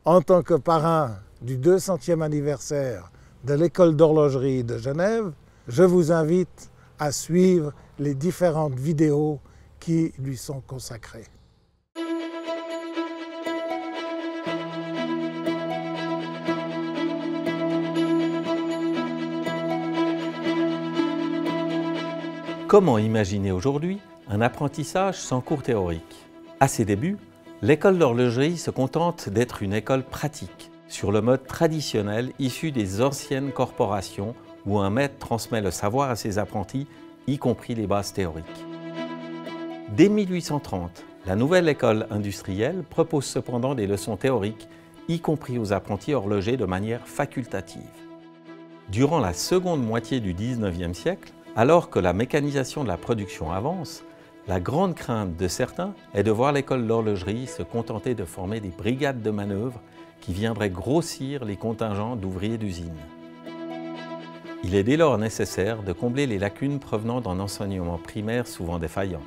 en tant que parrain du 200e anniversaire de l'École d'horlogerie de Genève, je vous invite à suivre les différentes vidéos qui lui sont consacrées. Comment imaginer aujourd'hui un apprentissage sans cours théoriques? À ses débuts, l'école d'horlogerie se contente d'être une école pratique, sur le mode traditionnel issu des anciennes corporations où un maître transmet le savoir à ses apprentis, y compris les bases théoriques. Dès 1830, la nouvelle école industrielle propose cependant des leçons théoriques, y compris aux apprentis horlogers de manière facultative. Durant la seconde moitié du XIXe siècle, alors que la mécanisation de la production avance, la grande crainte de certains est de voir l'école d'horlogerie se contenter de former des brigades de manœuvre qui viendraient grossir les contingents d'ouvriers d'usine. Il est dès lors nécessaire de combler les lacunes provenant d'un enseignement primaire souvent défaillant.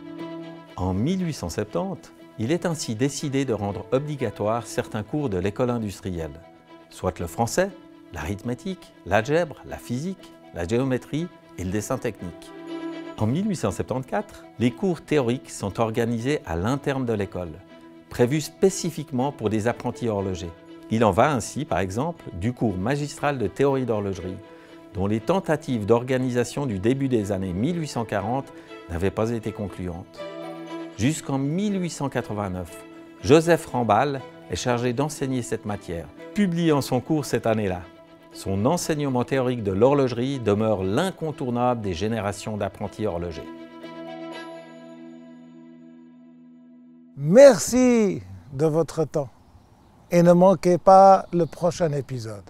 En 1870, il est ainsi décidé de rendre obligatoire certains cours de l'école industrielle, soit le français, l'arithmétique, l'algèbre, la physique, la géométrie et le dessin technique. En 1874, les cours théoriques sont organisés à l'interne de l'école, prévus spécifiquement pour des apprentis horlogers. Il en va ainsi, par exemple, du cours magistral de théorie d'horlogerie, dont les tentatives d'organisation du début des années 1840 n'avaient pas été concluantes. Jusqu'en 1889, Joseph Ramballe est chargé d'enseigner cette matière, publiant son cours cette année-là. Son enseignement théorique de l'horlogerie demeure l'incontournable des générations d'apprentis horlogers. Merci de votre temps et ne manquez pas le prochain épisode.